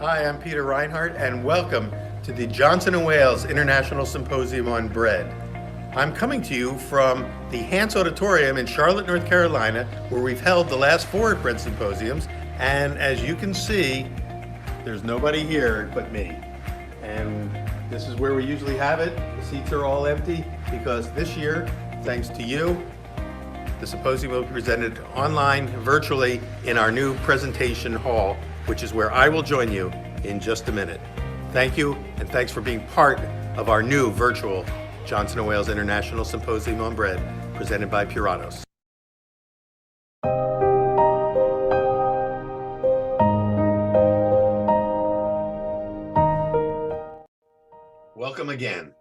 Hi, I'm Peter Reinhardt, and welcome to the Johnson & Wales International Symposium on Bread. I'm coming to you from the Hance Auditorium in Charlotte, North Carolina, where we've held the last 4 bread symposiums, and as you can see, there's nobody here but me. And this is where we usually have it. The seats are all empty because this year, thanks to you, the symposium will be presented online, virtually, in our new presentation hall, which is where I will join you in just a minute. Thank you, and thanks for being part of our new virtual Johnson & Wales International Symposium on Bread, presented by Puratos. Welcome again.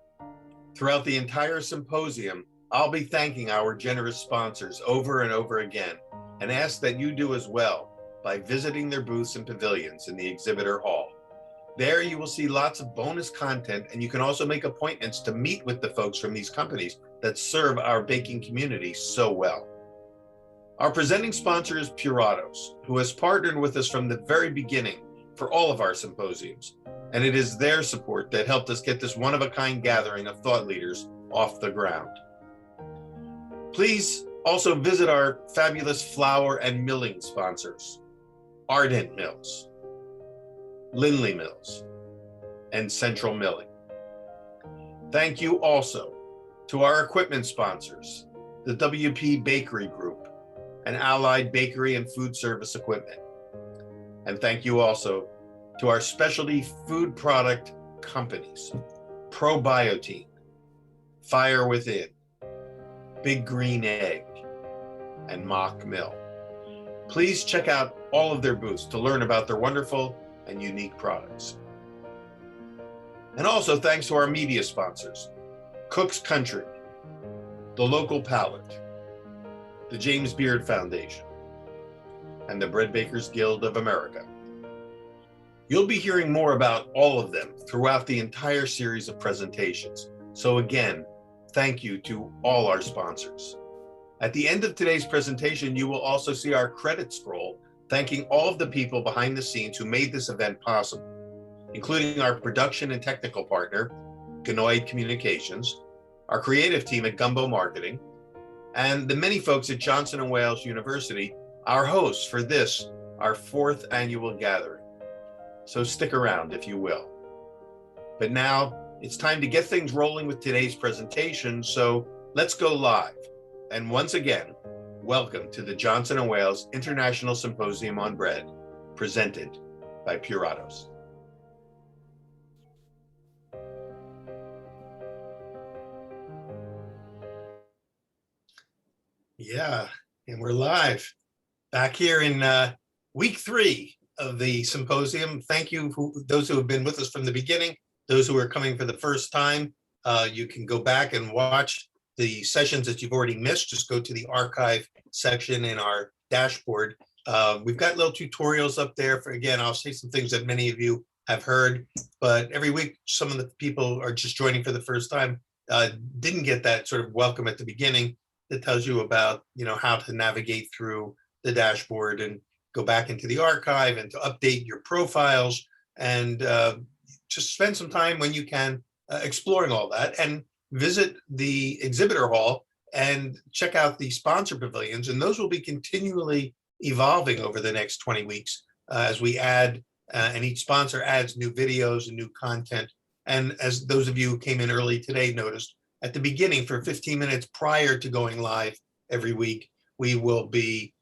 Throughout the entire symposium, I'll be thanking our generous sponsors over and over again, and ask that you do as well by visiting their booths and pavilions in the exhibitor hall. There you will see lots of bonus content, and you can also make appointments to meet with the folks from these companies that serve our baking community so well. Our presenting sponsor is Puratos, who has partnered with us from the very beginning for all of our symposiums, and it is their support that helped us get this one-of-a-kind gathering of thought leaders off the ground. Please also visit our fabulous flour and milling sponsors, Ardent Mills, Lindley Mills, and Central Milling. Thank you also to our equipment sponsors, the WP Bakery Group and Allied Bakery and Food Service Equipment. And thank you also to our specialty food product companies, Probiotine, Fire Within, Big Green Egg, and Mock Mill. Please check out all of their booths to learn about their wonderful and unique products. And also thanks to our media sponsors, Cook's Country, The Local Palate, the James Beard Foundation, and the Bread Bakers Guild of America. You'll be hearing more about all of them throughout the entire series of presentations. So again, thank you to all our sponsors. At the end of today's presentation, you will also see our credit scroll, thanking all of the people behind the scenes who made this event possible, including our production and technical partner, Ganoid Communications, our creative team at Gumbo Marketing, and the many folks at Johnson & Wales University, our hosts for this, our 4th annual gathering. So stick around if you will. But now it's time to get things rolling with today's presentation, so let's go live. And once again, welcome to the Johnson & Wales International Symposium on Bread, presented by Puratos. Yeah, and we're live back here in week 3 of the symposium. Thank you for those who have been with us from the beginning. Those who are coming for the first time, you can go back and watch the sessions that you've already missed. Just go to the archive section in our dashboard. We've got little tutorials up there for, again, I'll say some things that many of you have heard, but every week some of the people are just joining for the first time, didn't get that sort of welcome at the beginning that tells you about, how to navigate through the dashboard and go back into the archive and to update your profiles and just spend some time when you can exploring all that, and visit the exhibitor hall and check out the sponsor pavilions. And those will be continually evolving over the next 20 weeks as we add, and each sponsor adds new videos and new content. And as those of you who came in early today noticed, at the beginning, for 15 minutes prior to going live every week, we will be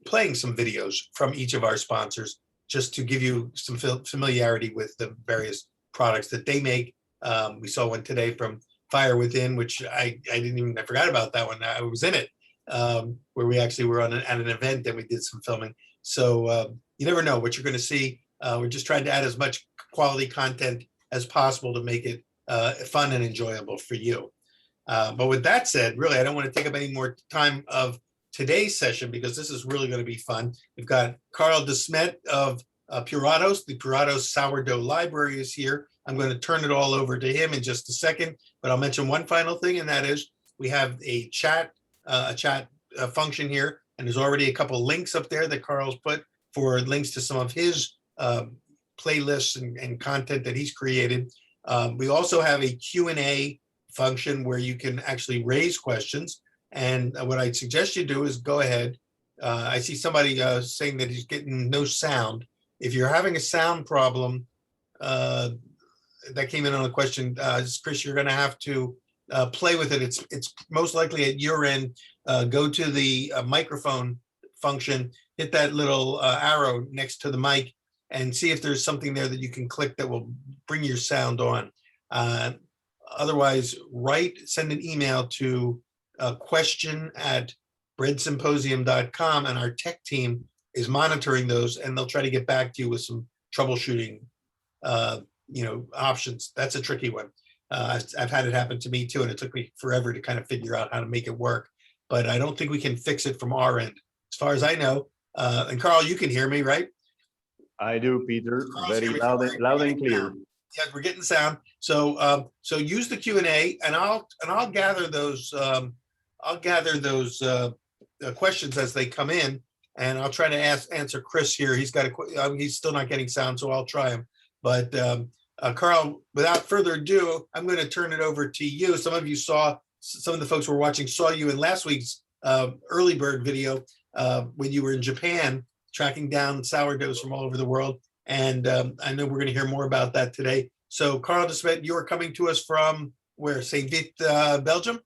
playing some videos from each of our sponsors, just to give you some familiarity with the various products that they make. We saw one today from Fire Within, which I forgot about that one. I was in it, where we actually were at an event and we did some filming. So you never know what you're going to see. We're just trying to add as much quality content as possible to make it fun and enjoyable for you. But with that said, really, I don't want to take up any more time of today's session because this is really going to be fun. We've got Karl De Smedt of Puratos. The Puratos Sourdough Library is here. I'm going to turn it all over to him in just a second, but I'll mention one final thing, and that is we have a chat function here, and there's already a couple links up there that Karl's put for links to some of his playlists and content that he's created. We also have a Q&A function where you can actually raise questions. And what I'd suggest you do is go ahead. I see somebody saying that he's getting no sound. If you're having a sound problem, that came in on a question, Chris, you're going to have to play with it. It's most likely at your end. Go to the microphone function, hit that little arrow next to the mic, and see if there's something there that you can click that will bring your sound on. Otherwise, send an email to question@breadsymposium.com, and our tech team is monitoring those, and they'll try to get back to you with some troubleshooting options. That's a tricky one. I've had it happen to me too, and it took me forever to kind of figure out how to make it work. But I don't think we can fix it from our end, as far as I know. And Carl, you can hear me, right? I do, Peter. Very loud and clear. Yeah, we're getting sound. So use the Q&A, and I'll gather those. Questions as they come in, and I'll try to answer Chris here. He's still not getting sound, so I'll try him. But Carl, without further ado, I'm going to turn it over to you. Some of the folks who were watching saw you in last week's early bird video when you were in Japan tracking down sourdoughs from all over the world. And I know we're going to hear more about that today. So Karl De Smedt, you are coming to us from where? St. Vith, Belgium?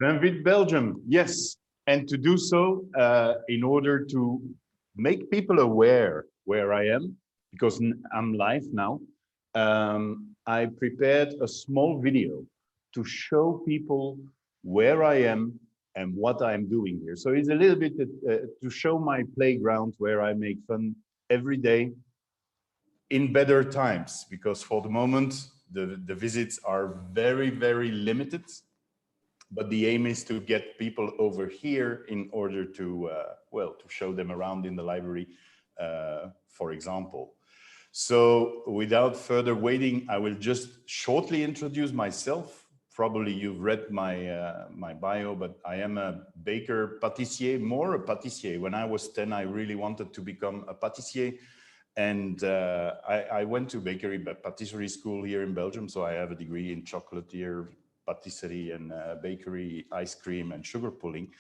St. Vith, Belgium, yes. And to do so, in order to make people aware where I am, because I'm live now, I prepared a small video to show people where I am and what I'm doing here. So it's a little bit to show my playground where I make fun every day in better times, because for the moment, the visits are very, very limited. But the aim is to get people over here in order to, to show them around in the library, for example. So without further waiting, I will just shortly introduce myself. Probably you've read my bio, but I am a baker pâtissier, more a pâtissier. When I was 10, I really wanted to become a pâtissier. And I went to patisserie school here in Belgium. So I have a degree in chocolatier, patisserie and bakery, ice cream and sugar pulling.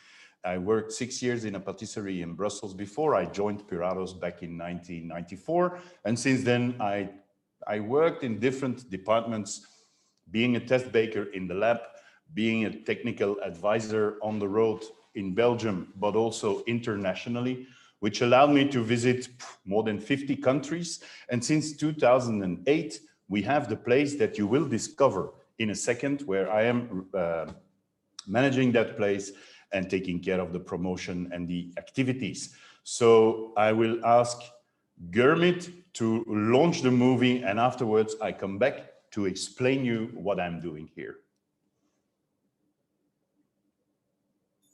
I worked 6 years in a patisserie in Brussels before I joined Puratos back in 1994. And since then, I worked in different departments, being a test baker in the lab, being a technical advisor on the road in Belgium, but also internationally, which allowed me to visit more than 50 countries. And since 2008, we have the place that you will discover in a second, where I am managing that place and taking care of the promotion and the activities. So I will ask Gurmit to launch the movie, and afterwards I come back to explain you what I'm doing here.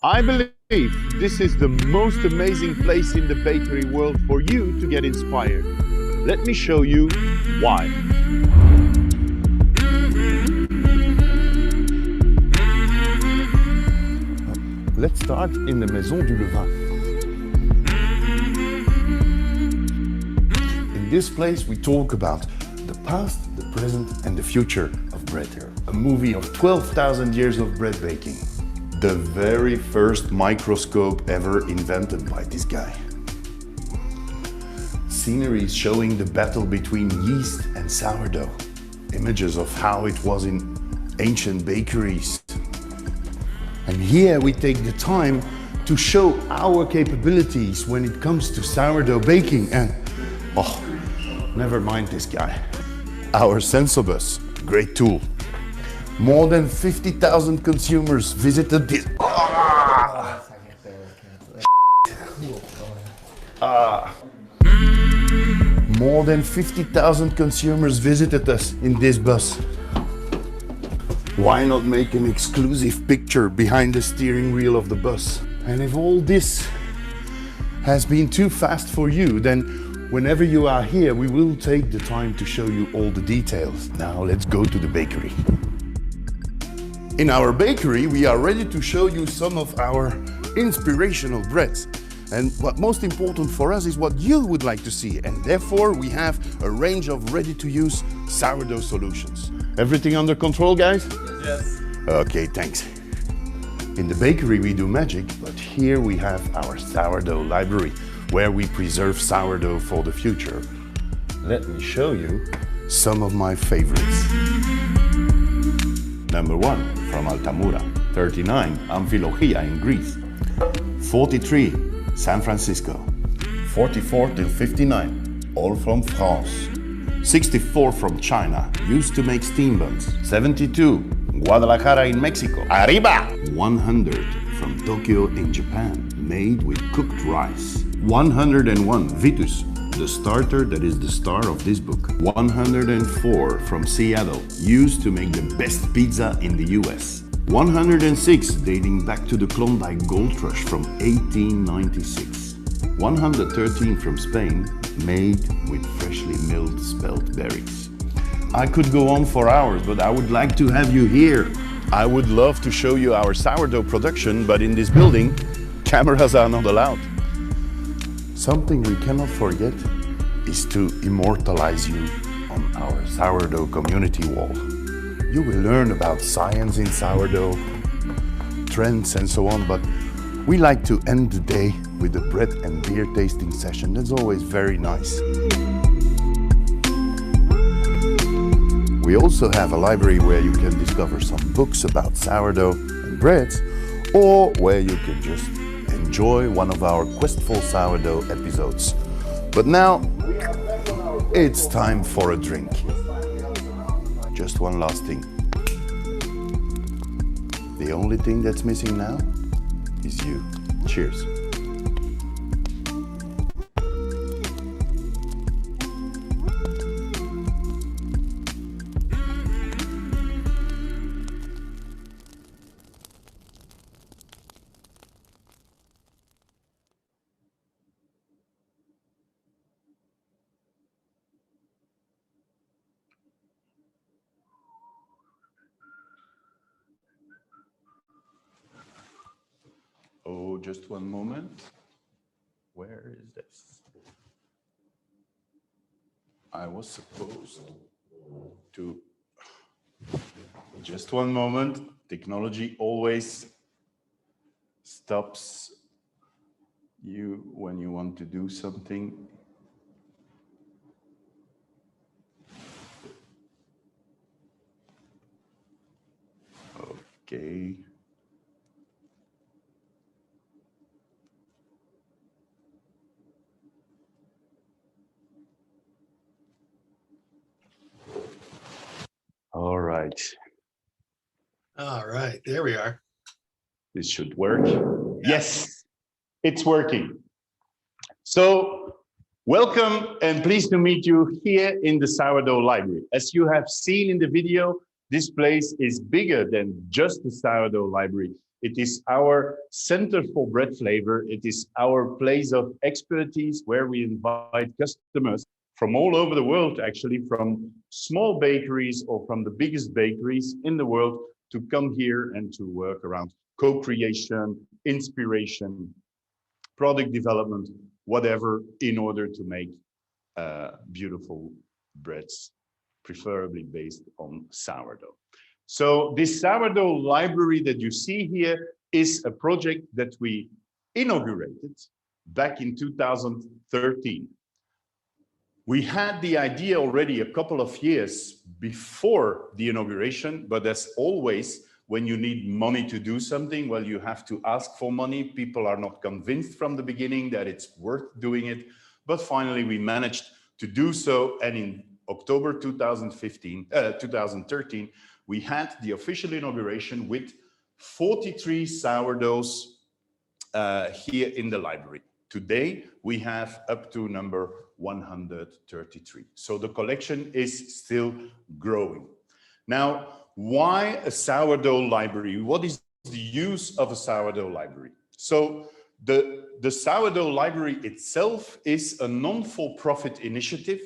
I believe this is the most amazing place in the bakery world for you to get inspired. Let me show you why. Let's start in the Maison du Levain. In this place, we talk about the past, the present, and the future of bread. A movie of 12,000 years of bread baking. The very first microscope ever invented by this guy. Sceneries showing the battle between yeast and sourdough. Images of how it was in ancient bakeries. And here we take the time to show our capabilities when it comes to sourdough baking. And, never mind this guy. Our Sensibus, great tool. More than 50,000 consumers visited this. More than 50,000 consumers visited us in this bus. Why not make an exclusive picture behind the steering wheel of the bus? And if all this has been too fast for you, then whenever you are here, we will take the time to show you all the details. Now let's go to the bakery. In our bakery, we are ready to show you some of our inspirational breads. And what most important for us is what you would like to see. And therefore, we have a range of ready-to-use sourdough solutions. Everything under control, guys? Yes. Okay, thanks. In the bakery, we do magic, but here we have our sourdough library, where we preserve sourdough for the future. Let me show you some of my favorites. Number 1, from Altamura. 39, Amphilochia in Greece. 43, San Francisco. 44 till 59, all from France. 64 from China, used to make steam buns. 72, Guadalajara in Mexico. Arriba! 100 from Tokyo in Japan, made with cooked rice. 101, Vitus, the starter that is the star of this book. 104 from Seattle, used to make the best pizza in the US. 106 dating back to the Klondike Gold Rush from 1896. 113 from Spain, made with freshly milled spelt berries. I could go on for hours, but I would like to have you here. I would love to show you our sourdough production, but in this building, cameras are not allowed. Something we cannot forget is to immortalize you on our sourdough community wall. You will learn about science in sourdough, trends and so on, but we like to end the day with a bread and beer tasting session. That's always very nice. We also have a library where you can discover some books about sourdough and breads, or where you can just enjoy one of our Questful Sourdough episodes. But now, it's time for a drink. Just one last thing. The only thing that's missing now is you. Cheers. Oh, just one moment. Where is this? I was supposed to... Just one moment. Technology always stops you when you want to do something. Okay. All right. All right, there we are. This should work. Yes, it's working. So, welcome and pleased to meet you here in the Sourdough Library. As you have seen in the video, this place is bigger than just the Sourdough Library. It is our center for bread flavor. It is our place of expertise where we invite customers from all over the world, actually, from small bakeries or from the biggest bakeries in the world to come here and to work around co-creation, inspiration, product development, whatever, in order to make beautiful breads, preferably based on sourdough. So this sourdough library that you see here is a project that we inaugurated back in 2013. We had the idea already a couple of years before the inauguration, but as always, when you need money to do something, well, you have to ask for money. People are not convinced from the beginning that it's worth doing it. But finally, we managed to do so. And in October 2013, we had the official inauguration with 43 sourdoughs here in the library. Today, we have up to number 133. So the collection is still growing. Now, why a sourdough library? What is the use of a sourdough library? So the sourdough library itself is a non-for-profit initiative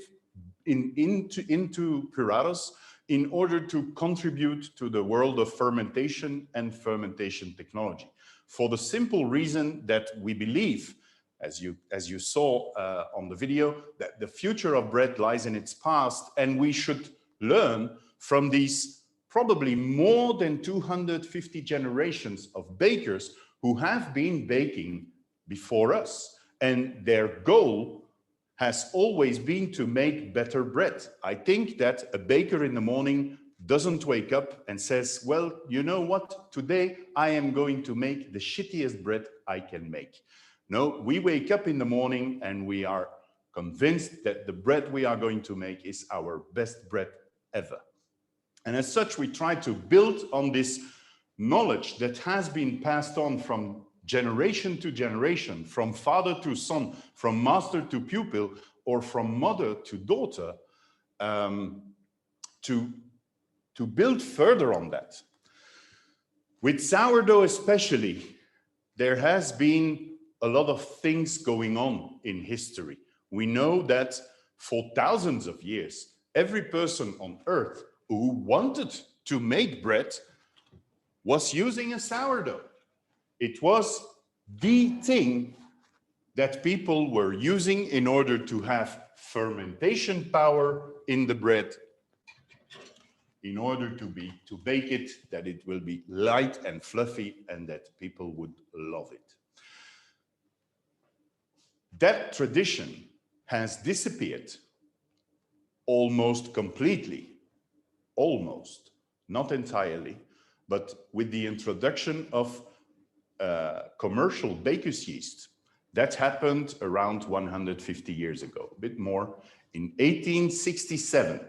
into Puratos in order to contribute to the world of fermentation and fermentation technology. For the simple reason that we believe as you saw on the video, that the future of bread lies in its past, and we should learn from these probably more than 250 generations of bakers who have been baking before us, and their goal has always been to make better bread. I think that a baker in the morning doesn't wake up and says, well, you know what, today I am going to make the shittiest bread I can make. No, we wake up in the morning and we are convinced that the bread we are going to make is our best bread ever. And as such, we try to build on this knowledge that has been passed on from generation to generation, from father to son, from master to pupil, or from mother to daughter, to build further on that. With sourdough especially, there has been a lot of things going on in history. We know that for thousands of years, every person on earth who wanted to make bread was using a sourdough. It was the thing that people were using in order to have fermentation power in the bread, in order to bake it, that it will be light and fluffy and that people would love it. That tradition has disappeared almost completely, almost, not entirely, but with the introduction of commercial baker's yeast. That happened around 150 years ago, a bit more. In 1867,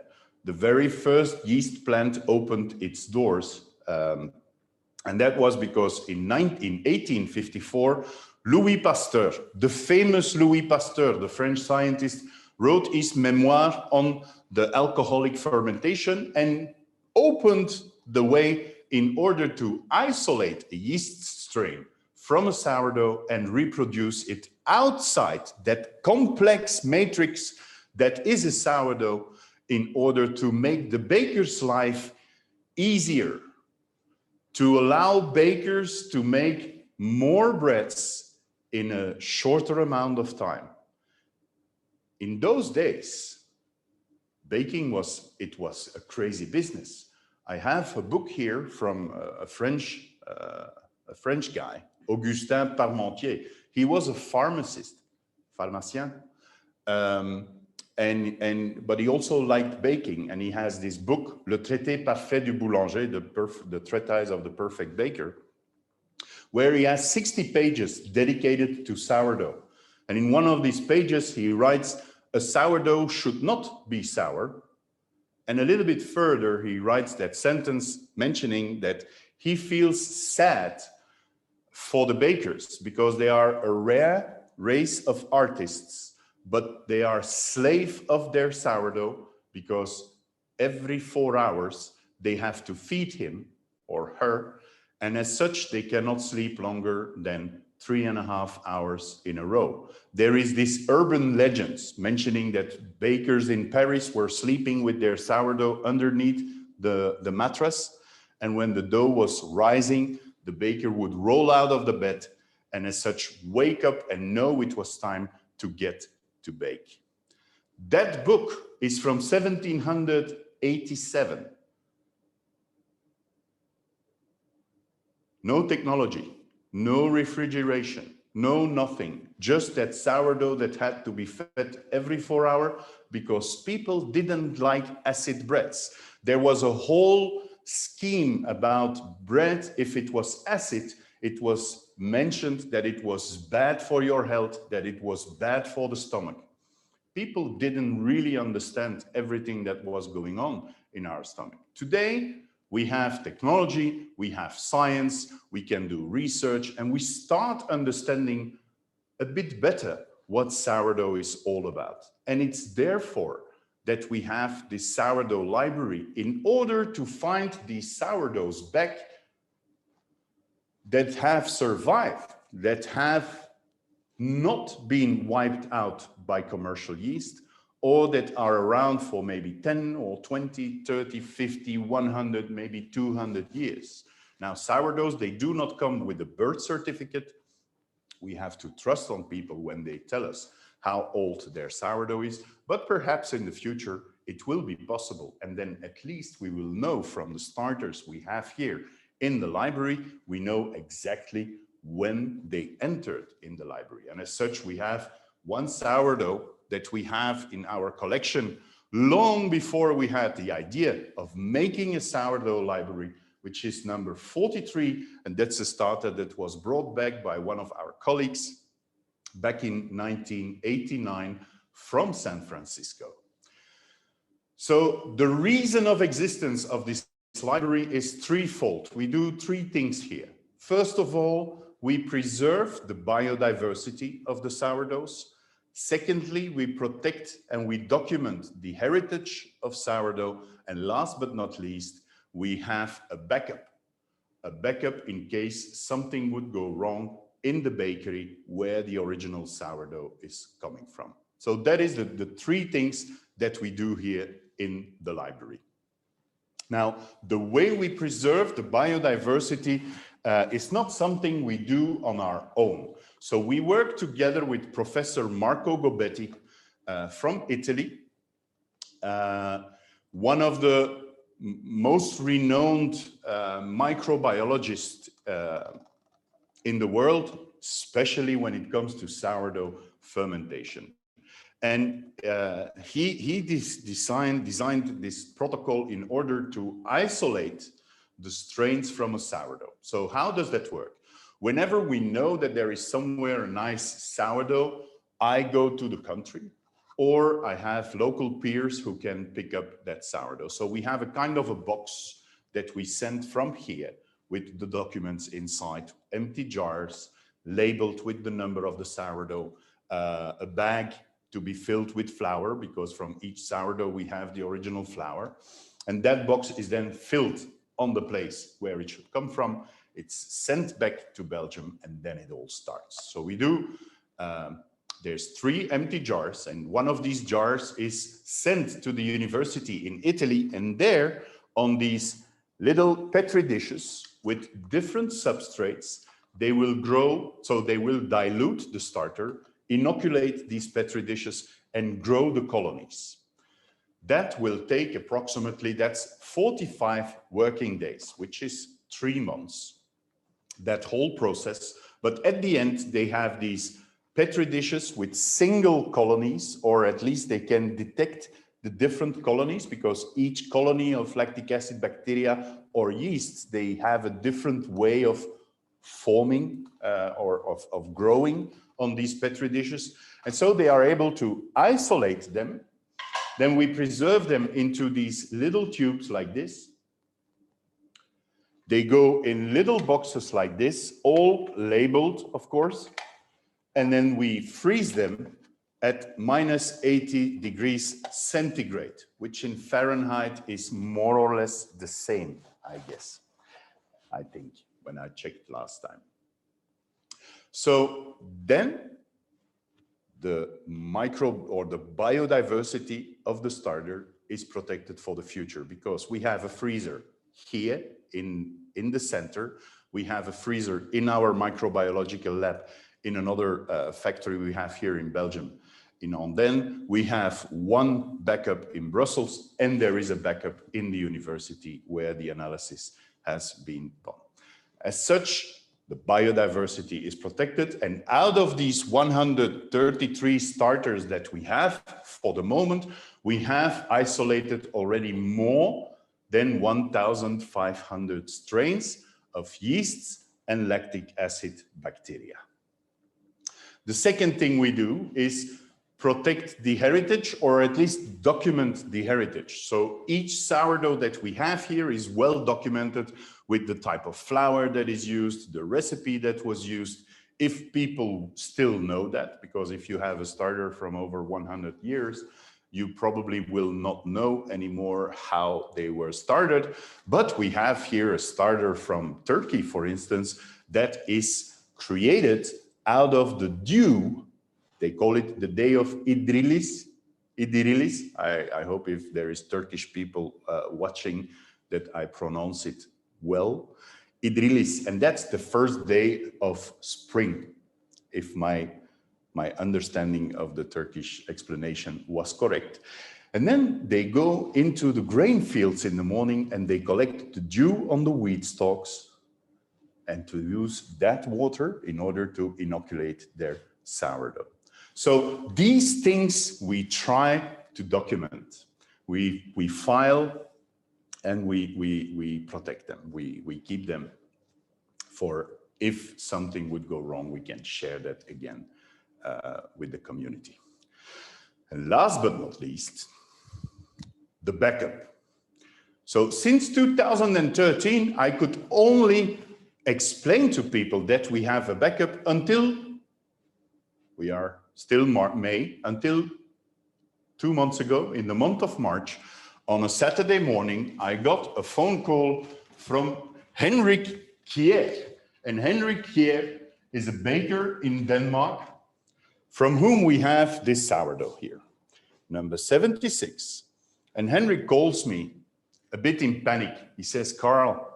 the very first yeast plant opened its doors. And that was because in 1854, Louis Pasteur, the famous Louis Pasteur, the French scientist, wrote his memoir on the alcoholic fermentation and opened the way in order to isolate a yeast strain from a sourdough and reproduce it outside that complex matrix that is a sourdough, in order to make the baker's life easier, to allow bakers to make more breads in a shorter amount of time. In those days, baking was a crazy business. I have a book here from a French guy, Augustin Parmentier. He was a pharmacien, but he also liked baking, and he has this book, Le Traité Parfait du Boulanger, the Treatise of the Perfect Baker, where he has 60 pages dedicated to sourdough. And in one of these pages, he writes, a sourdough should not be sour. And a little bit further, he writes that sentence mentioning that he feels sad for the bakers because they are a rare race of artists, but they are slave of their sourdough because every 4 hours they have to feed him or her, and as such they cannot sleep longer than 3.5 hours in a row. There is this urban legends mentioning that bakers in Paris were sleeping with their sourdough underneath the mattress, and when the dough was rising, the baker would roll out of the bed and as such wake up and know it was time to get to bake. That book is from 1787. No technology, no refrigeration, no nothing, just that sourdough that had to be fed every 4 hours because people didn't like acid breads. There was a whole scheme about bread. If it was acid, it was mentioned that it was bad for your health, that it was bad for the stomach. People didn't really understand everything that was going on in our stomach. Today, we have technology, we have science, we can do research, and we start understanding a bit better what sourdough is all about. And it's therefore that we have this sourdough library in order to find these sourdoughs back that have survived, that have not been wiped out by commercial yeast, or that are around for maybe 10 or 20, 30, 50, 100, maybe 200 years. Now, sourdoughs, they do not come with a birth certificate. We have to trust on people when they tell us how old their sourdough is, but perhaps in the future it will be possible. And then at least we will know from the starters we have here in the library, we know exactly when they entered in the library. And as such, we have one sourdough that we have in our collection long before we had the idea of making a sourdough library, which is number 43. And that's a starter that was brought back by one of our colleagues back in 1989 from San Francisco. So the reason of existence of this library is threefold. We do three things here. First of all, we preserve the biodiversity of the sourdoughs. Secondly, we protect and we document the heritage of sourdough. And last but not least, we have a backup in case something would go wrong in the bakery where the original sourdough is coming from. So that is the three things that we do here in the library. Now, the way we preserve the biodiversity is not something we do on our own. So we work together with Professor Marco Gobetti from Italy, one of the most renowned microbiologists in the world, especially when it comes to sourdough fermentation. And he designed this protocol in order to isolate the strains from a sourdough. So how does that work? Whenever we know that there is somewhere a nice sourdough, I go to the country, or I have local peers who can pick up that sourdough. So we have a kind of a box that we send from here with the documents inside, empty jars, labeled with the number of the sourdough, a bag to be filled with flour, because from each sourdough we have the original flour. And that box is then filled on the place where it should come from. It's sent back to Belgium, and then it all starts. So we do, there's 3 empty jars, and one of these jars is sent to the university in Italy, and there on these little Petri dishes with different substrates, they will grow, so they will dilute the starter, inoculate these Petri dishes, and grow the colonies. That will take approximately, that's 45 working days, which is 3 months, that whole process. But at the end, they have these Petri dishes with single colonies, or at least they can detect the different colonies, because each colony of lactic acid bacteria or yeasts, they have a different way of forming or of growing on these Petri dishes. And so they are able to isolate them. Then we preserve them into these little tubes like this. They go in little boxes like this, all labeled, of course. And then we freeze them at -80 degrees centigrade, which in Fahrenheit is more or less the same, I guess, I think, when I checked last time. So then the microbe or the biodiversity of the starter is protected for the future, because we have a freezer here in the center. We have a freezer in our microbiological lab in another factory we have here in Belgium. In Andenne, we have one backup in Brussels, and there is a backup in the university where the analysis has been done. As such, the biodiversity is protected, and out of these 133 starters that we have for the moment, we have isolated already more than 1,500 strains of yeasts and lactic acid bacteria. The second thing we do is protect the heritage, or at least document the heritage. So each sourdough that we have here is well documented with the type of flour that is used, the recipe that was used, if people still know that, because if you have a starter from over 100 years, you probably will not know anymore how they were started. But we have here a starter from Turkey, for instance, that is created out of the dew. They call it the day of Idrilis. I hope if there is Turkish people watching that I pronounce it well. Idrilis, and that's the first day of spring. if my understanding of the Turkish explanation was correct. And then they go into the grain fields in the morning and they collect the dew on the wheat stalks and to use that water in order to inoculate their sourdough. So these things we try to document. We file and we protect them. We keep them for if something would go wrong, we can share that again with the community. And last but not least, the backup. So since 2013, I could only explain to people that we have a backup until we are still May, until 2 months ago, in the month of March, on a Saturday morning, I got a phone call from Henrik Kjær. And Henrik Kjær is a baker in Denmark from whom we have this sourdough here, number 76. And Henrik calls me a bit in panic. He says, Karl,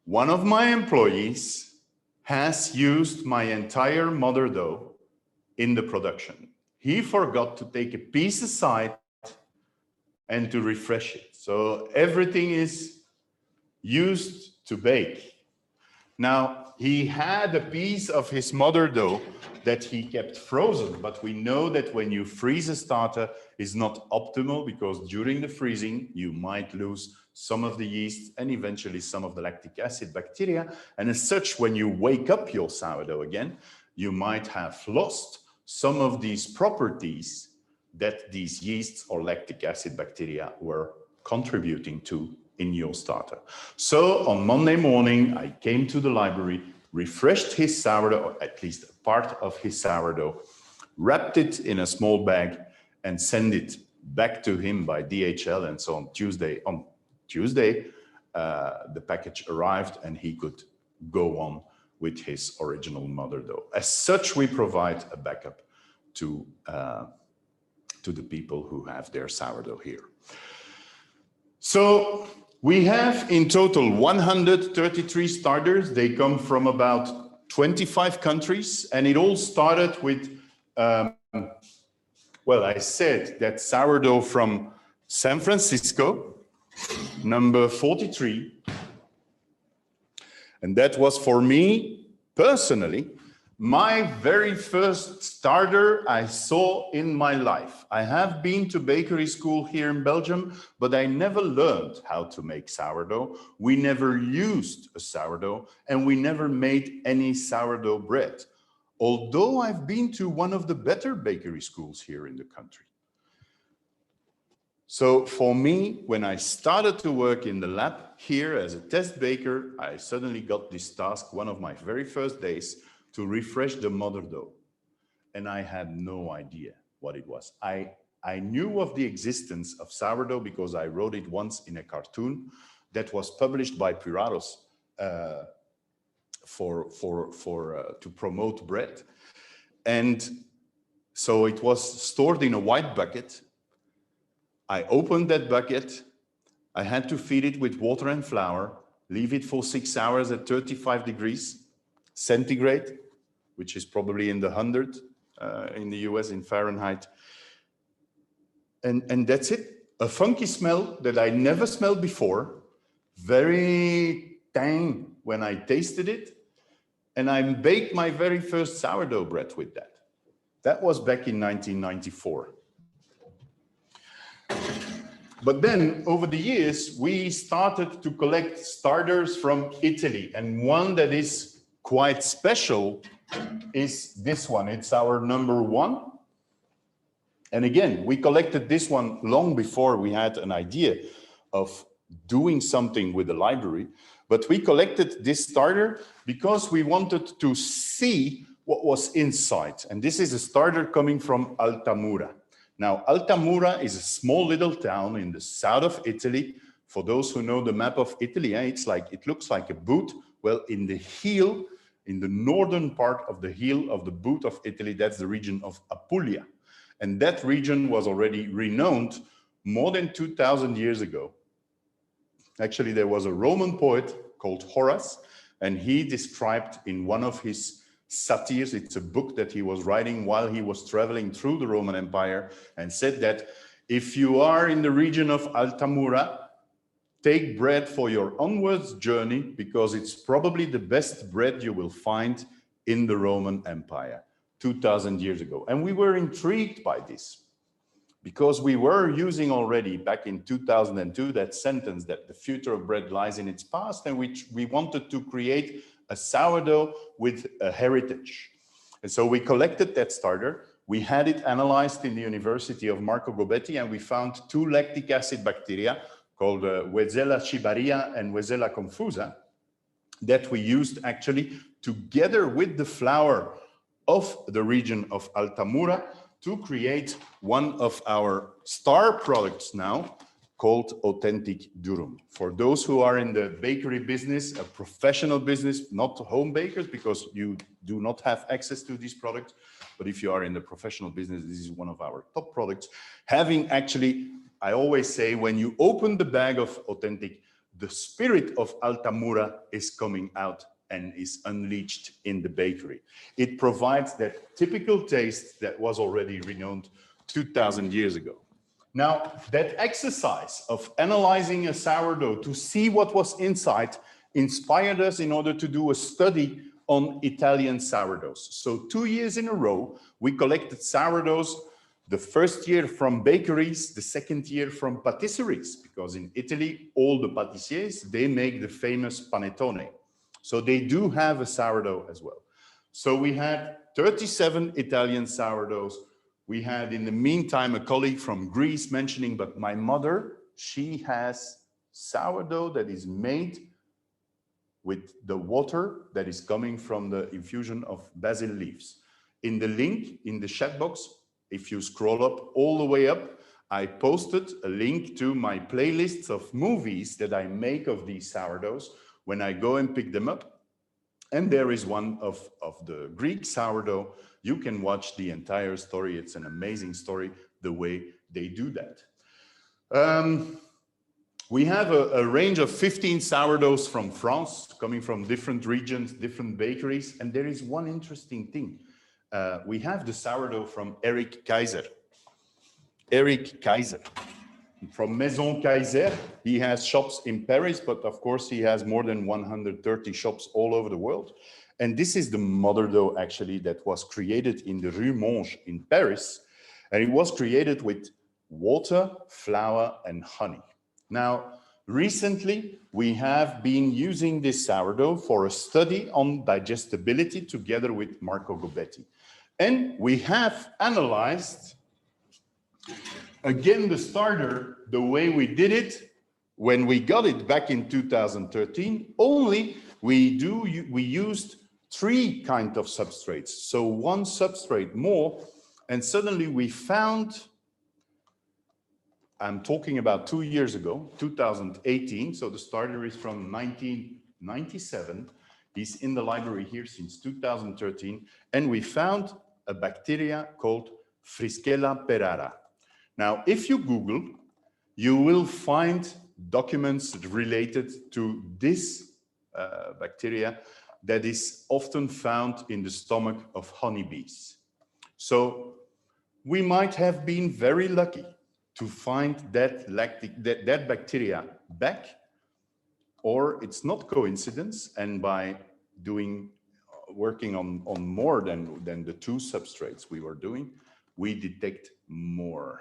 one of my employees has used my entire mother dough in the production. He forgot to take a piece aside and to refresh it. So everything is used to bake. Now, he had a piece of his mother dough that he kept frozen, but we know that when you freeze a starter, it's not optimal because during the freezing, you might lose some of the yeast and eventually some of the lactic acid bacteria. And as such, when you wake up your sourdough again, you might have lost some of these properties that these yeasts or lactic acid bacteria were contributing to in your starter. So on Monday morning, I came to the library, refreshed his sourdough, or at least a part of his sourdough, wrapped it in a small bag and sent it back to him by DHL. And so on Tuesday, the package arrived and he could go on with his original mother dough. As such, we provide a backup to the people who have their sourdough here. So we have in total 133 starters. They come from about 25 countries, and it all started with, well, I said that sourdough from San Francisco, number 43. And that was for me, personally, my very first starter I saw in my life. I have been to bakery school here in Belgium, but I never learned how to make sourdough. We never used a sourdough, and we never made any sourdough bread, although I've been to one of the better bakery schools here in the country. So for me, when I started to work in the lab here as a test baker, I suddenly got this task, one of my very first days, to refresh the mother dough. And I had no idea what it was. I knew of the existence of sourdough because I wrote it once in a cartoon that was published by Puratos to promote bread. And so it was stored in a white bucket. I opened that bucket. I had to feed it with water and flour, leave it for 6 hours at 35 degrees centigrade, which is probably in the 100 in the US in Fahrenheit. And that's it. A funky smell that I never smelled before, very tang when I tasted it. And I baked my very first sourdough bread with that. That was back in 1994. But then over the years, we started to collect starters from Italy. And one that is quite special is this one. It's our number 1. And again, we collected this one long before we had an idea of doing something with the library. But we collected this starter because we wanted to see what was inside. And this is a starter coming from Altamura. Now, Altamura is a small little town in the south of Italy. For those who know the map of Italy, it looks like a boot. Well, in the heel, in the northern part of the heel of the boot of Italy, that's the region of Apulia. And that region was already renowned more than 2,000 years ago. Actually, there was a Roman poet called Horace, and he described in one of his satires. It's a book that he was writing while he was traveling through the Roman Empire, and said that if you are in the region of Altamura, take bread for your onwards journey, because it's probably the best bread you will find in the Roman Empire 2000 years ago. And we were intrigued by this, because we were using already back in 2002 that sentence that the future of bread lies in its past, and which we wanted to create a sourdough with a heritage. And so we collected that starter. We had it analyzed in the University of Marco Gobetti, and we found 2 lactic acid bacteria called Weizella cibaria and Weizella confusa that we used actually together with the flour of the region of Altamura to create one of our star products now, called Authentic Durum. For those who are in the bakery business, a professional business, not home bakers, because you do not have access to these products, but if you are in the professional business, this is one of our top products. Having actually, I always say, when you open the bag of Authentic, the spirit of Altamura is coming out and is unleashed in the bakery. It provides that typical taste that was already renowned 2000 years ago. Now, that exercise of analyzing a sourdough to see what was inside inspired us in order to do a study on Italian sourdoughs. So 2 years in a row, we collected sourdoughs, the first year from bakeries, the second year from patisseries, because in Italy, all the pâtissiers, they make the famous panettone. So they do have a sourdough as well. So we had 37 Italian sourdoughs. We had, in the meantime, a colleague from Greece mentioning, but my mother, she has sourdough that is made with the water that is coming from the infusion of basil leaves. In the link, in the chat box, if you scroll up all the way up, I posted a link to my playlists of movies that I make of these sourdoughs when I go and pick them up. And there is one of the Greek sourdough. You can watch the entire story. It's an amazing story, the way they do that. We have a range of 15 sourdoughs from France, coming from different regions, different bakeries. And there is one interesting thing. We have the sourdough from Eric Kaiser. Eric Kaiser. From Maison Kaiser. He has shops in Paris, but of course he has more than 130 shops all over the world. And this is the mother dough actually that was created in the Rue Monge in Paris. And it was created with water, flour, and honey. Now, recently we have been using this sourdough for a study on digestibility together with Marco Gobetti. And we have analyzed again the starter the way we did it when we got it back in 2013, only we used 3 kinds of substrates. So 1 substrate more, and suddenly we found, I'm talking about 2 years ago, 2018, so the starter is from 1997. He's in the library here since 2013, and we found a bacteria called Frischella perara. Now, if you Google, you will find documents related to this bacteria that is often found in the stomach of honeybees. So we might have been very lucky to find that bacteria back, or it's not coincidence, and by working on more than the 2 substrates we were doing, we detect more.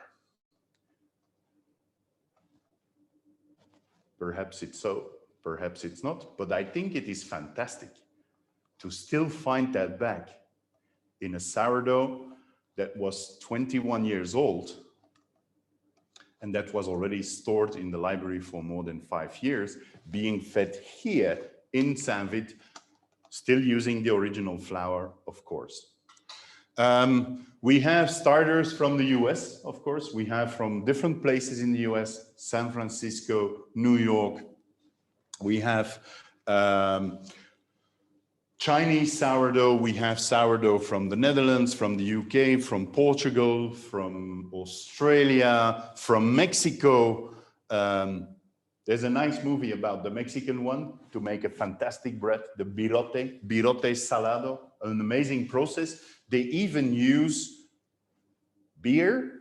Perhaps it's so, perhaps it's not, but I think it is fantastic to still find that back in a sourdough that was 21 years old and that was already stored in the library for more than 5 years, being fed here in Saint-Vith, still using the original flour, of course. We have starters from the US, of course. We have from different places in the US, San Francisco, New York. We have Chinese sourdough. We have sourdough from the Netherlands, from the UK, from Portugal, from Australia, from Mexico. There's a nice movie about the Mexican one to make a fantastic bread, the birote salado. an amazing process. They even use beer,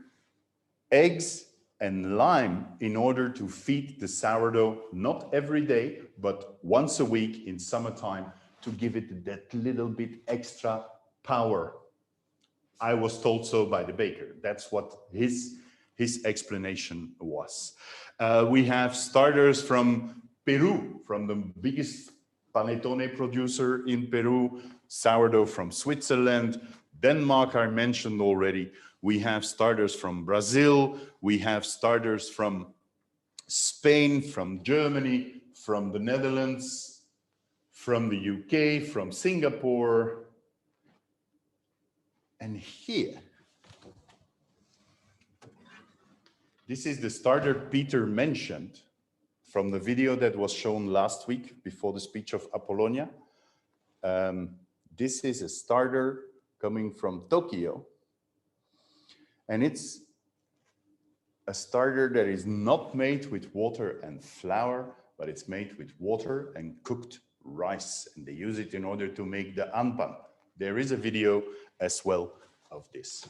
eggs, and lime in order to feed the sourdough, not every day, but once a week in summertime to give it that little bit extra power. I was told so by the baker. That's what his explanation was. We have starters from Peru, from the biggest panettone producer in Peru, sourdough from Switzerland, Denmark I mentioned already. We have starters from Brazil. We have starters from Spain, from Germany, from the Netherlands, from the UK, from Singapore. And here, this is the starter Peter mentioned from the video that was shown last week before the speech of Apollonia. This is a starter coming from Tokyo. And it's a starter that is not made with water and flour, but it's made with water and cooked rice. And they use it in order to make the anpan. There is a video as well of this.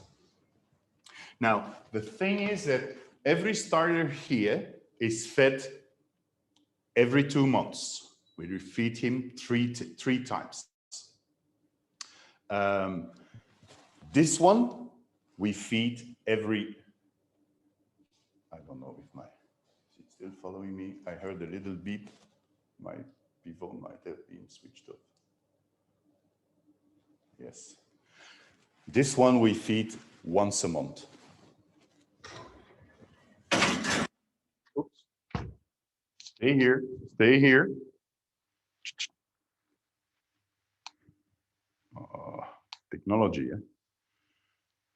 Now, the thing is that every starter here is fed every 2 months. We feed him three times. This one we feed every, I don't know if is it still following me? I heard a little beep. My phone might have been switched off. Yes. This one we feed once a month. Oops. Stay here, stay here. Technology, yeah?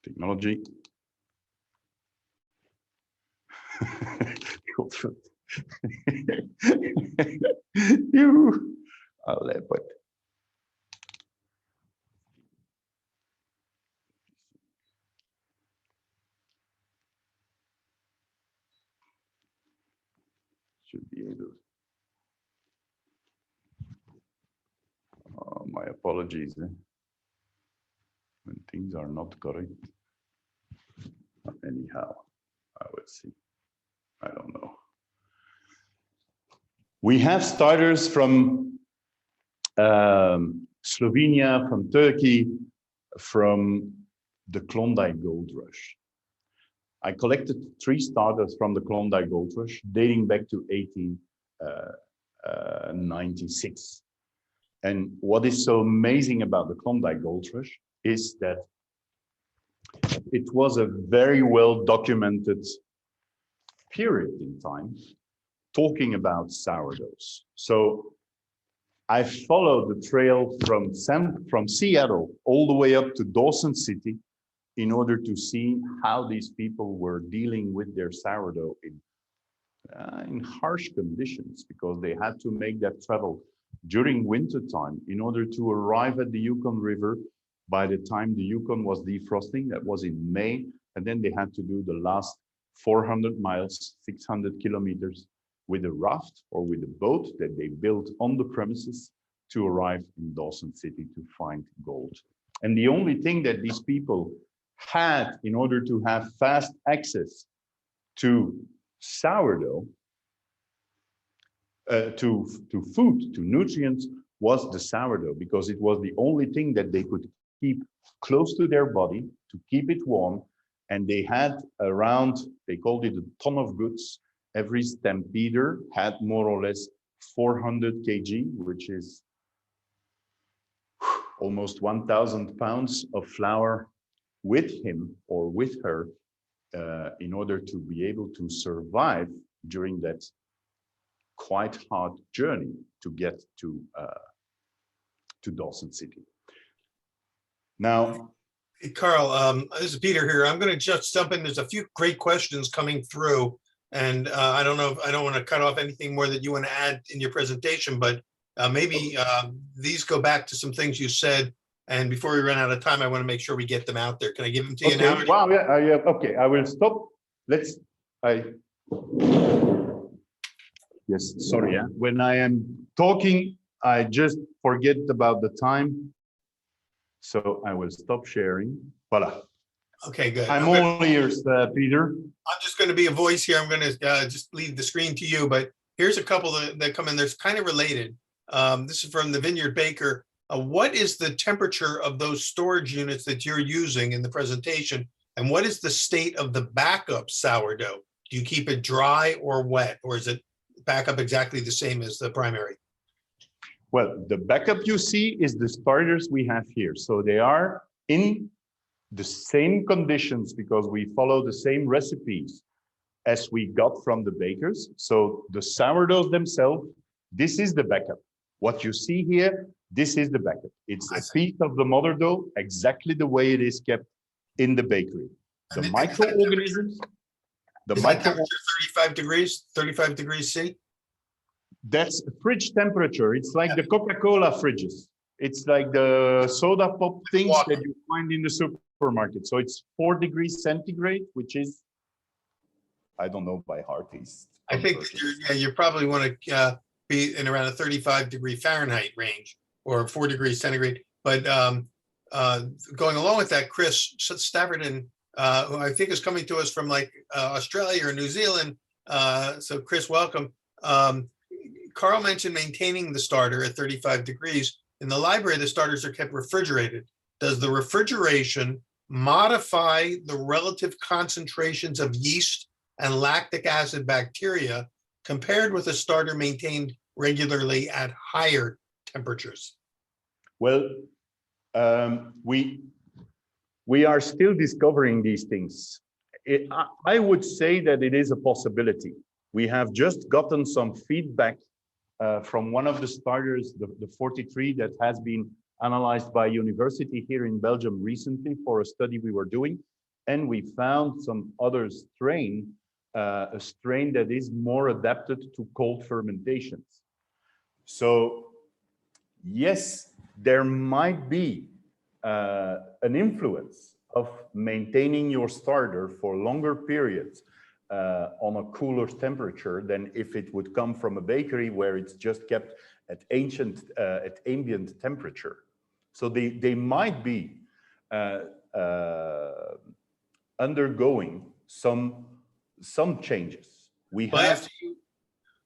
Technology. You, but should be able. Oh, my apologies. When things are not correct. Anyhow, I will see. I don't know. We have starters from Slovenia, from Turkey, from the Klondike Gold Rush. I collected 3 starters from the Klondike Gold Rush dating back to 1896. And what is so amazing about the Klondike Gold Rush is that it was a very well documented period in time talking about sourdoughs. So I followed the trail from Seattle all the way up to Dawson City in order to see how these people were dealing with their sourdough in harsh conditions, because they had to make that travel during winter time in order to arrive at the Yukon River by the time the Yukon was defrosting. That was in May, and then they had to do the last 400 miles, 600 kilometers with a raft or with a boat that they built on the premises to arrive in Dawson City to find gold. And the only thing that these people had in order to have fast access to sourdough, to food, to nutrients, was the sourdough, because it was the only thing that they could keep close to their body to keep it warm. And they had around, they called it a ton of goods. Every stampeder had more or less 400 kg, which is almost 1,000 pounds of flour with him or with her in order to be able to survive during that quite hard journey to get to Dawson City. Now, Karl, this is Peter here. I'm going to just jump in. There's a few great questions coming through, and I don't know if I don't want to cut off anything more that you want to add in your presentation, but maybe these go back to some things you said. And before we run out of time, I want to make sure we get them out there. Can I give them to you now? Wow, yeah, okay, I will stop. Yes, sorry, when I am talking, I just forget about the time. So I will stop sharing. Voila. Okay, good. I'm all ears, Peter. I'm just going to be a voice here. I'm going to just leave the screen to you, but here's a couple that come in. There's kind of related. This is from the Vineyard Baker. What is the temperature of those storage units that you're using in the presentation? And what is the state of the backup sourdough? Do you keep it dry or wet, or is it backup exactly the same as the primary? Well, the backup you see is the starters we have here. So they are in the same conditions because we follow the same recipes as we got from the bakers. So the sourdoughs themselves, this is the backup. What you see here, this is the backup. It's a piece of the mother dough, exactly the way it is kept in the bakery. The microorganisms, is that temperature 35 degrees C? That's fridge temperature. It's like the Coca-Cola fridges. It's like the soda pop things that you find in the supermarket. So it's 4 degrees centigrade, which is, I don't know by heart. I think you probably want to be in around a 35-degree Fahrenheit range or 4 degrees centigrade. But going along with that, Chris Staverton, who I think is coming to us from like Australia or New Zealand. So Chris, welcome. Karl mentioned maintaining the starter at 35 degrees. In the library, the starters are kept refrigerated. Does the refrigeration modify the relative concentrations of yeast and lactic acid bacteria compared with a starter maintained regularly at higher temperatures? Well, we are still discovering these things. I would say that it is a possibility. We have just gotten some feedback from one of the starters, the 43, that has been analyzed by university here in Belgium recently for a study we were doing. And we found some other strain, a strain that is more adapted to cold fermentations. So yes, there might be an influence of maintaining your starter for longer periods on a cooler temperature than if it would come from a bakery where it's just kept at ambient temperature. So they might be undergoing some changes.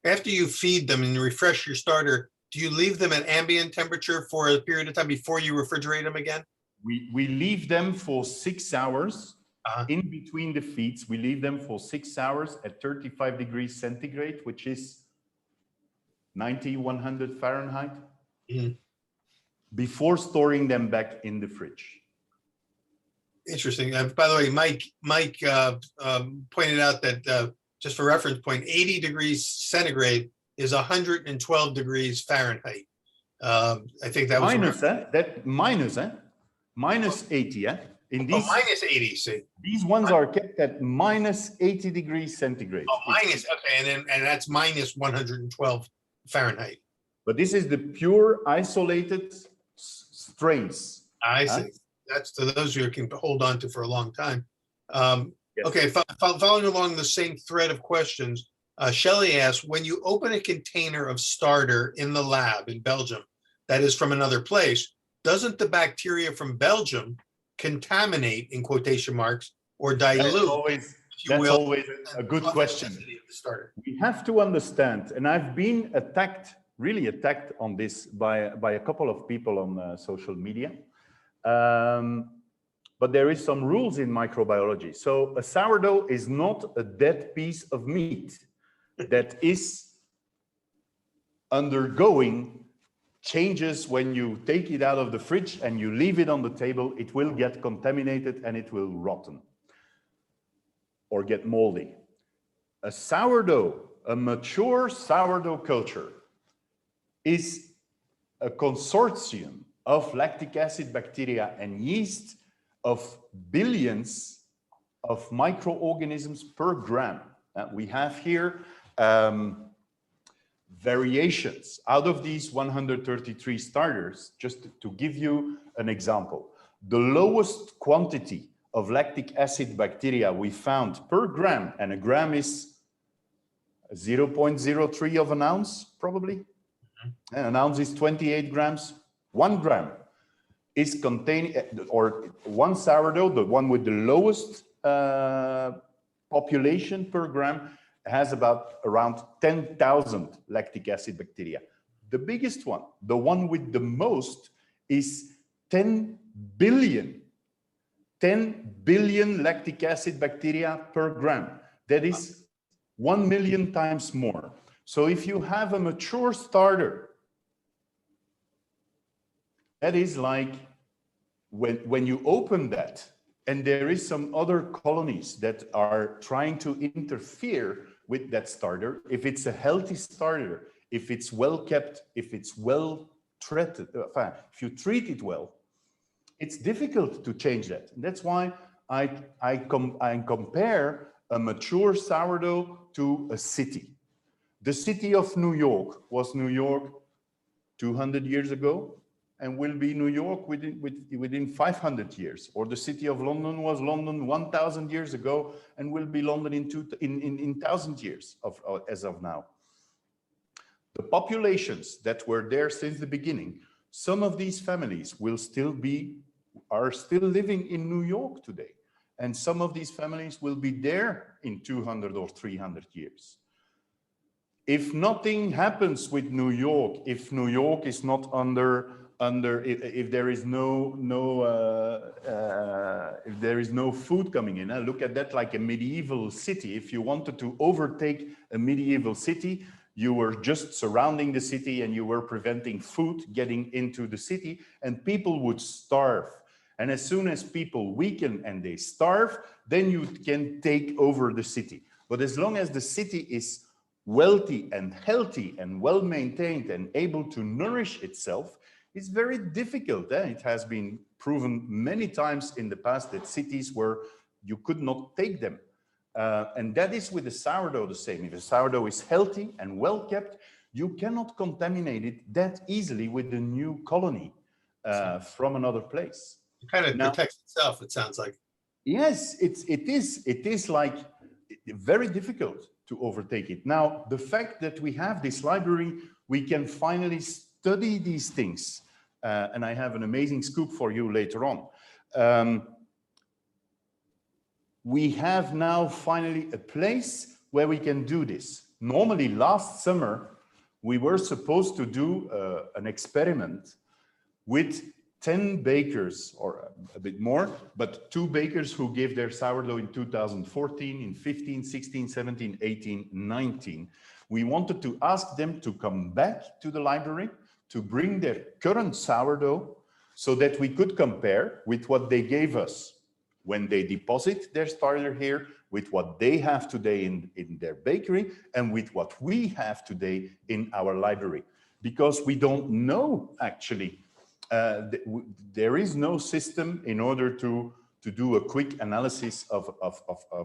After you feed them and refresh your starter, do you leave them at ambient temperature for a period of time before you refrigerate them again? We leave them for 6 hours. In between the feeds, we leave them for 6 hours at 35 degrees centigrade, which is 100 Fahrenheit, before storing them back in the fridge. Interesting. By the way, Mike pointed out that just for reference point, 80 degrees centigrade is 112 degrees Fahrenheit. I think that was minus 80, yeah? In these, minus 80, see. These ones are kept at minus 80 degrees centigrade. Oh, minus, okay, and that's minus 112 Fahrenheit. But this is the pure isolated strains. I see. That's to those who can hold on to for a long time. Yes. Okay, following along the same thread of questions, Shelley asks, when you open a container of starter in the lab in Belgium, that is from another place, doesn't the bacteria from Belgium contaminate, in quotation marks, or dilute? That's always a good question. We have to understand, and I've been really attacked on this by a couple of people on social media. But there is some rules in microbiology. So a sourdough is not a dead piece of meat that is undergoing changes. When you take it out of the fridge and you leave it on the table, it will get contaminated and it will rotten or get moldy. A sourdough, a mature sourdough culture, is a consortium of lactic acid bacteria and yeast of billions of microorganisms per gram. We have here variations out of these 133 starters. Just to give you an example, the lowest quantity of lactic acid bacteria we found per gram, and a gram is 0.03 of an ounce, probably. And an ounce is 28 grams. 1 gram is containing, or one sourdough, the one with the lowest population per gram, has around 10,000 lactic acid bacteria. The biggest one, the one with the most, is 10 billion lactic acid bacteria per gram. That is 1 million times more. So if you have a mature starter, that is like when you open that and there is some other colonies that are trying to interfere with that starter, if it's a healthy starter, if it's well kept, if it's well treated, if you treat it well, it's difficult to change that. And that's why I compare a mature sourdough to a city. The city of New York was New York 200 years ago and will be New York within 500 years. Or the city of London was London 1,000 years ago and will be London in 1,000 years as of now. The populations that were there since the beginning, some of these families are still living in New York today. And some of these families will be there in 200 or 300 years. If nothing happens with New York, if New York is not if there is no food coming in, look at that like a medieval city. If you wanted to overtake a medieval city, you were just surrounding the city and you were preventing food getting into the city, and people would starve. And as soon as people weaken and they starve, then you can take over the city. But as long as the city is wealthy and healthy and well maintained and able to nourish itself, it's very difficult. It has been proven many times in the past that cities where you could not take them. And that is with the sourdough the same. If a sourdough is healthy and well kept, you cannot contaminate it that easily with a new colony from another place. It kind of protects itself, it sounds like. Yes, it is like very difficult to overtake it. Now, the fact that we have this library, we can finally study these things. And I have an amazing scoop for you later on. We have now finally a place where we can do this. Normally, last summer, we were supposed to do an experiment with 10 bakers, or a bit more, but 2 bakers who gave their sourdough in 2014, in 15, 16, 17, 18, 19. We wanted to ask them to come back to the library to bring their current sourdough so that we could compare with what they gave us when they deposit their starter here, with what they have today in their bakery, and with what we have today in our library. Because we don't know, actually, there is no system in order to do a quick analysis of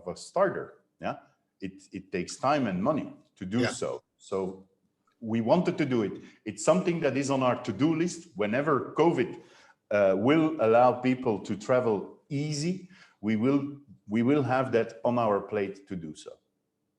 a starter. Yeah, it takes time and money to do so. So we wanted to do it. It's something that is on our to-do list. Whenever COVID will allow people to travel easy, we will have that on our plate to do so.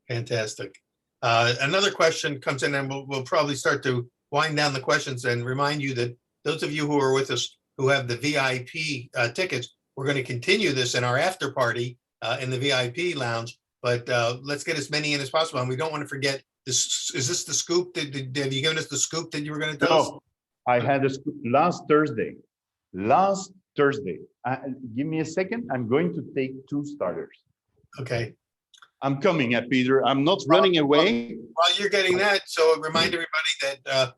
Fantastic. Another question comes in, and we'll probably start to wind down the questions and remind you that those of you who are with us who have the VIP tickets, we're going to continue this in our after party in the VIP lounge, but let's get as many in as possible. And we don't want to forget this. Is this the scoop? Have you given us the scoop that you were going to tell us? I had a scoop last Thursday. Give me a second. I'm going to take 2 starters. Okay. I'm coming, Peter. I'm not running away. While you're getting that, so remind everybody that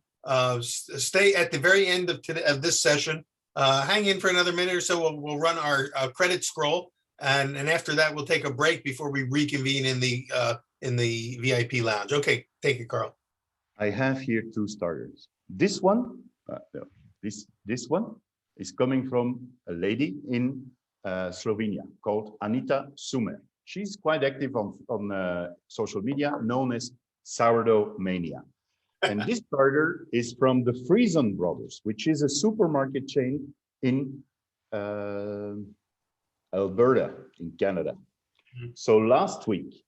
stay at the very end of this session. Hang in for another minute or so. We'll run our credit scroll, and after that, we'll take a break before we reconvene in the VIP lounge. Okay, take it, Karl. I have here 2 starters. This one, this one is coming from a lady in Slovenia called Anita Sumer. She's quite active on social media, known as Sourdough Mania. And this starter is from the Friesen Brothers, which is a supermarket chain in Alberta, in Canada. So last week,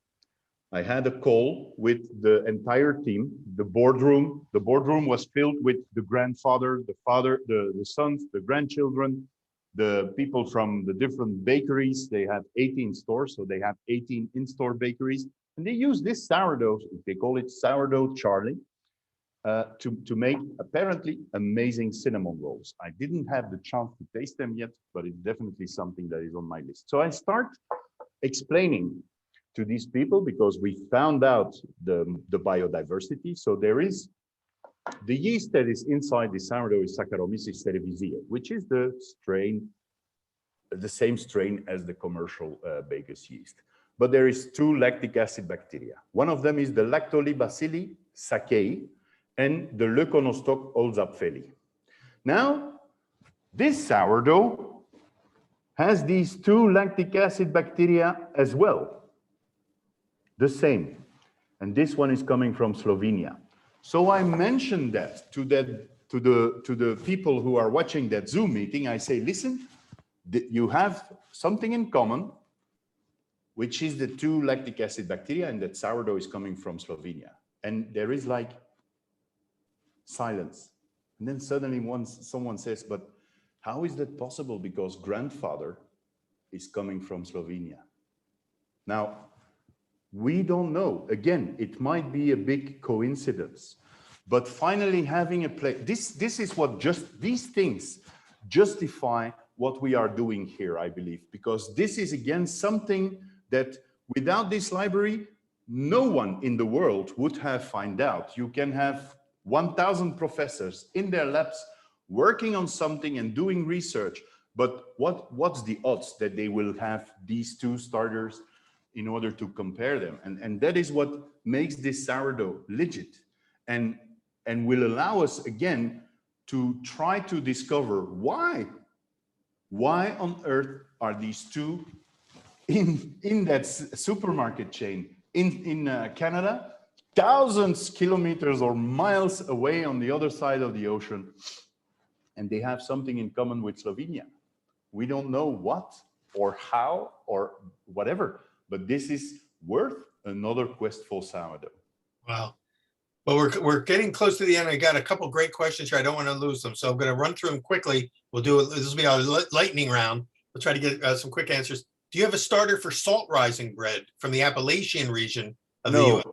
I had a call with the entire team, the boardroom. The boardroom was filled with the grandfather, the father, the sons, the grandchildren, the people from the different bakeries. They have 18 stores, so they have 18 in-store bakeries. And they use this sourdough, they call it sourdough Charlie, to make apparently amazing cinnamon rolls. I didn't have the chance to taste them yet, but it's definitely something that is on my list. So I start explaining to these people because we found out the biodiversity. So there is the yeast that is inside the sourdough is Saccharomyces cerevisiae, which is the strain, the same strain as the commercial baker's yeast. But there is two lactic acid bacteria. One of them is the Lactobacilli sakei and the Leuconostoc olzapfeli. Now, this sourdough has these two lactic acid bacteria as well, the same. And this one is coming from Slovenia. So I mentioned that to the people who are watching that Zoom meeting. I say, listen, you have something in common, which is the two lactic acid bacteria, and that sourdough is coming from Slovenia. And there is like silence. And then suddenly someone says, but how is that possible? Because grandfather is coming from Slovenia. Now, we don't know. Again, it might be a big coincidence, but finally having a place, this is what these things justify what we are doing here, I believe, because this is again something that without this library, no one in the world would have found out. You can have 1,000 professors in their labs working on something and doing research, but what's the odds that they will have these two starters in order to compare them? And that is what makes this sourdough legit and will allow us again to try to discover why on earth are these two in that supermarket chain in Canada, thousands kilometers or miles away on the other side of the ocean, and they have something in common with Slovenia. We don't know what or how or whatever, but this is worth another quest for sourdough. Wow. Well, we're getting close to the end. I got a couple great questions here. I don't want to lose them, so I'm going to run through them quickly. This will be our lightning round. We'll try to get some quick answers. Do you have a starter for salt rising bread from the Appalachian region of the US?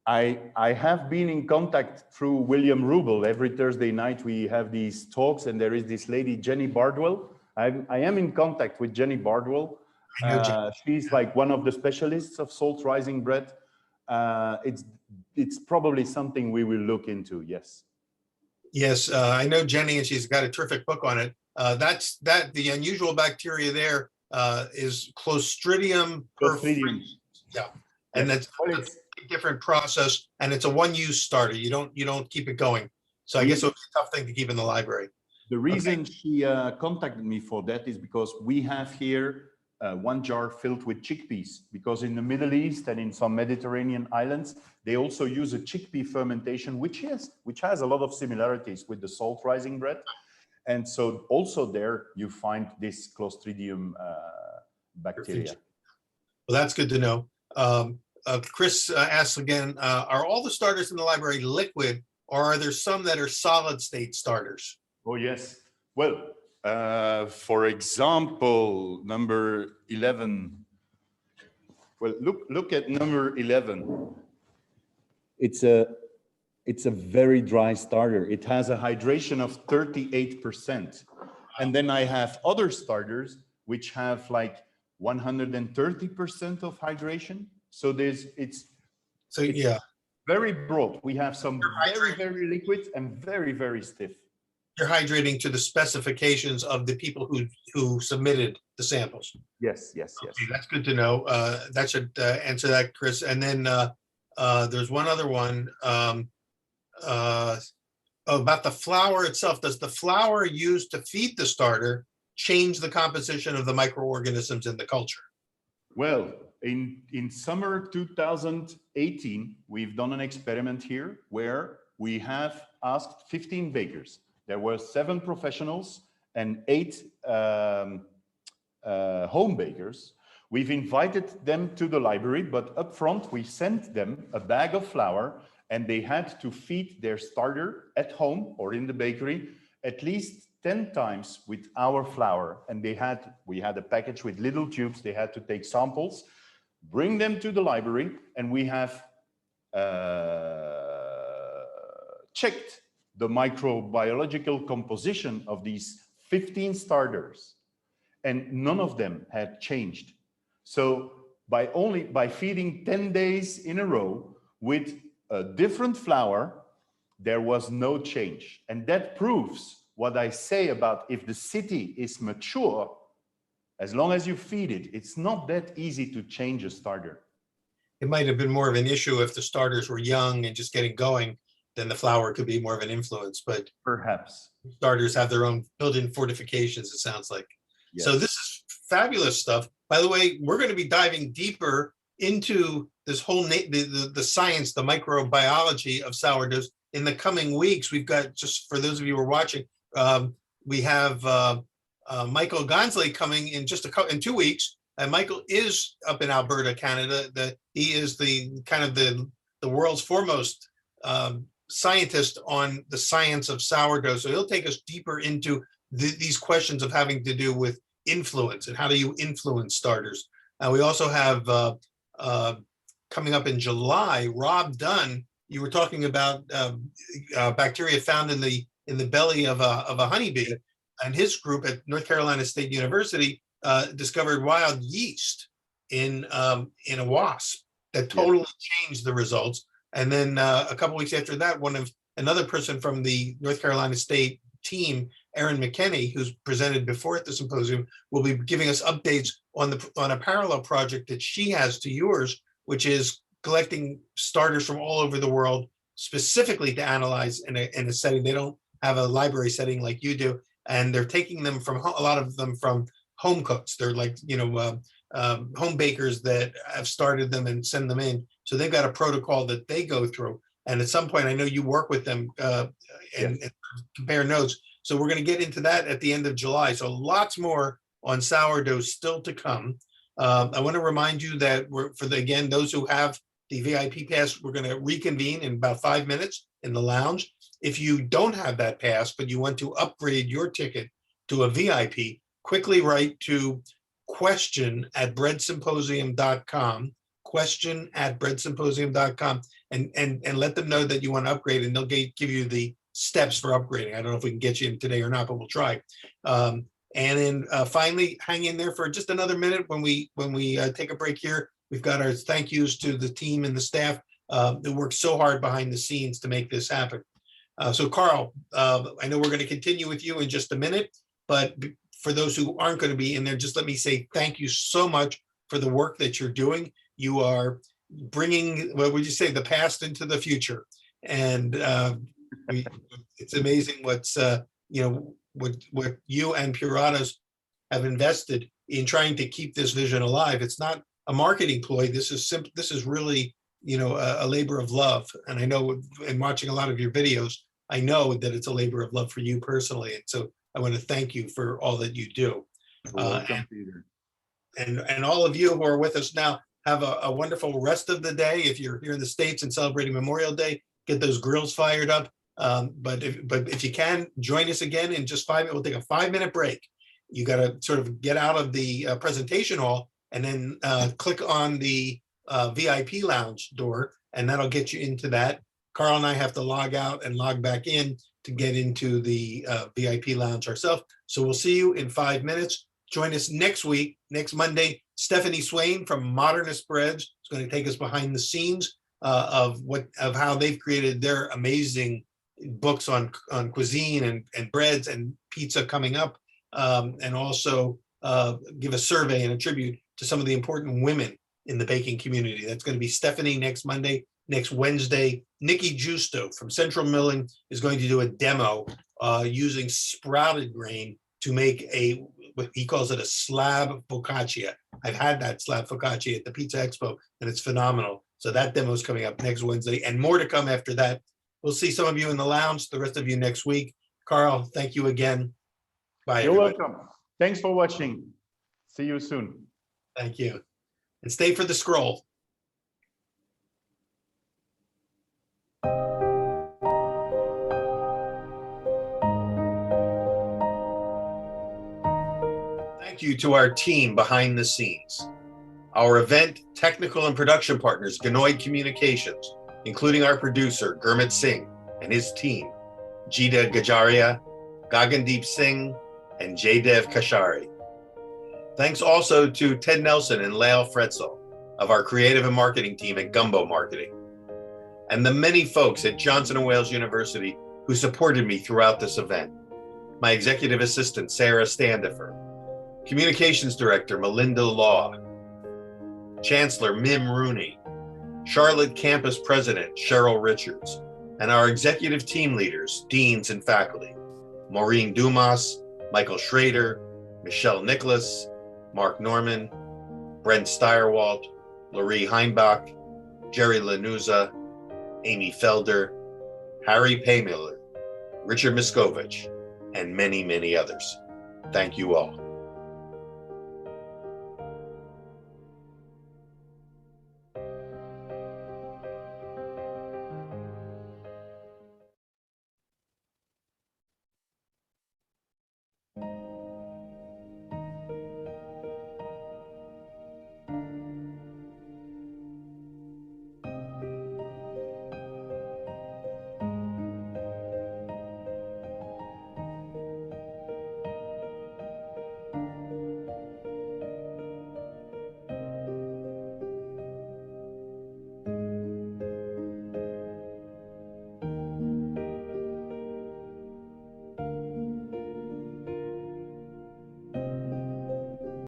I have been in contact through William Rubel. Every Thursday night we have these talks, and there is this lady, Jenny Bardwell. I am in contact with Jenny Bardwell. She's like one of the specialists of salt rising bread. It's probably something we will look into, yes. Yes, I know Jenny, and she's got a terrific book on it. The unusual bacteria there is Clostridium perfringens. Yeah, and that's a different process, and it's a one-use starter. You don't keep it going. So I guess it would be a tough thing to keep in the library. The reason she contacted me for that is because we have here one jar filled with chickpeas, because in the Middle East and in some Mediterranean islands, they also use a chickpea fermentation, which has a lot of similarities with the salt rising bread. And so also there you find this Clostridium bacteria. Well, that's good to know. Chris asks again, are all the starters in the library liquid, or are there some that are solid state starters? Oh, yes. Well, for example, number 11. Well, look at number 11. It's a very dry starter. It has a hydration of 38%. And then I have other starters which have like 130% of hydration. So it's very broad. We have some very liquid and very stiff. You're hydrating to the specifications of the people who submitted the samples. Yes. Okay, that's good to know. That should answer that, Chris. And then there's one other one about the flour itself. Does the flour used to feed the starter change the composition of the microorganisms in the culture? Well, in summer 2018, we've done an experiment here where we have asked 15 bakers. There were 7 professionals and 8 home bakers. We've invited them to the library, but up front we sent them a bag of flour, and they had to feed their starter at home or in the bakery at least 10 times with our flour. And we had a package with little tubes. They had to take samples, bring them to the library, and we have checked the microbiological composition of these 15 starters, and none of them had changed. So by feeding 10 days in a row with a different flour, there was no change. And that proves what I say about if the city is mature, as long as you feed it, it's not that easy to change a starter. It might have been more of an issue if the starters were young and just getting going, then the flour could be more of an influence, but perhaps starters have their own built-in fortifications, it sounds like. Yes. So this is fabulous stuff. By the way, we're going to be diving deeper into this whole the science, the microbiology of sourdoughs in the coming weeks. We've got, just for those of you who are watching, we have Michael Gonsley coming in just in 2 weeks. And Michael is up in Alberta, Canada. He is the kind of the world's foremost scientist on the science of sourdough. So he'll take us deeper into these questions of having to do with influence and how do you influence starters. We also have coming up in July, Rob Dunn. You were talking about bacteria found in the belly of a honeybee, and his group at North Carolina State University discovered wild yeast in a wasp that totally changed the results. And then a couple weeks after that, another person from the North Carolina State team, Erin McKenney, who's presented before at the symposium, will be giving us updates on a parallel project that she has to yours, which is collecting starters from all over the world, specifically to analyze in a setting. They don't have a library setting like you do, and they're taking them from a lot of them from home cooks. They're like, home bakers that have started them and send them in. So they've got a protocol that they go through. And at some point, I know you work with them and compare notes. So we're going to get into that at the end of July. So lots more on sourdough still to come. I want to remind you that again, those who have the VIP pass, we're going to reconvene in about 5 minutes in the lounge. If you don't have that pass, but you want to upgrade your ticket to a VIP, quickly write to question@breadsymposium.com, question@breadsymposium.com, and let them know that you want to upgrade, and they'll give you the steps for upgrading. I don't know if we can get you in today or not, but we'll try. And then finally, hang in there for just another minute when we take a break here. We've got our thank yous to the team and the staff that worked so hard behind the scenes to make this happen. So Karl, I know we're going to continue with you in just a minute, but for those who aren't going to be in there, just let me say thank you so much for the work that you're doing. You are bringing, what would you say, the past into the future. And it's amazing what you and Puratos have invested in trying to keep this vision alive. It's not a marketing ploy. This is really, a labor of love. And I know in watching a lot of your videos, I know that it's a labor of love for you personally. And so I want to thank you for all that you do. Welcome, Peter. And all of you who are with us now, have a wonderful rest of the day. If you're here in the States and celebrating Memorial Day, get those grills fired up. But if you can, join us again in just 5 minutes. We'll take a 5-minute break. You got to sort of get out of the presentation hall and then click on the VIP lounge door, and that'll get you into that. Karl and I have to log out and log back in to get into the VIP lounge ourselves. So we'll see you in 5 minutes. Join us next week, next Monday. Stephanie Swain from Modernist Breads is going to take us behind the scenes of how they've created their amazing books on cuisine and breads and pizza coming up, and also give a survey and a tribute to some of the important women in the baking community. That's going to be Stephanie next Monday. Next Wednesday, Nikki Justo from Central Milling is going to do a demo using sprouted grain to make what he calls it a slab focaccia. I've had that slab focaccia at the Pizza Expo, and it's phenomenal. So that demo is coming up next Wednesday, and more to come after that. We'll see some of you in the lounge, the rest of you next week. Karl, thank you again. Bye. You're everybody. welcome. Thanks for watching. See you soon. Thank you. And stay for the scroll. Thank you to our team behind the scenes. Our event, technical and production partners, Ganoid Communications, including our producer, Gurmit Singh, and his team, Jita Gajaria, Gagandeep Singh, and Jaydev Kashari. Thanks also to Ted Nelson and Lael Fretzel of our creative and marketing team at Gumbo Marketing, and the many folks at Johnson & Wales University who supported me throughout this event. My executive assistant, Sarah Standifer, Communications Director, Melinda Law, Chancellor, Mim Rooney, Charlotte Campus President, Cheryl Richards, and our executive team leaders, deans and faculty, Maureen Dumas, Michael Schrader, Michelle Nicholas, Mark Norman, Brent Steyerwalt, Laurie Heimbach, Jerry Lanuza, Amy Felder, Harry Paymiller, Richard Miskovich, and many, many others. Thank you all.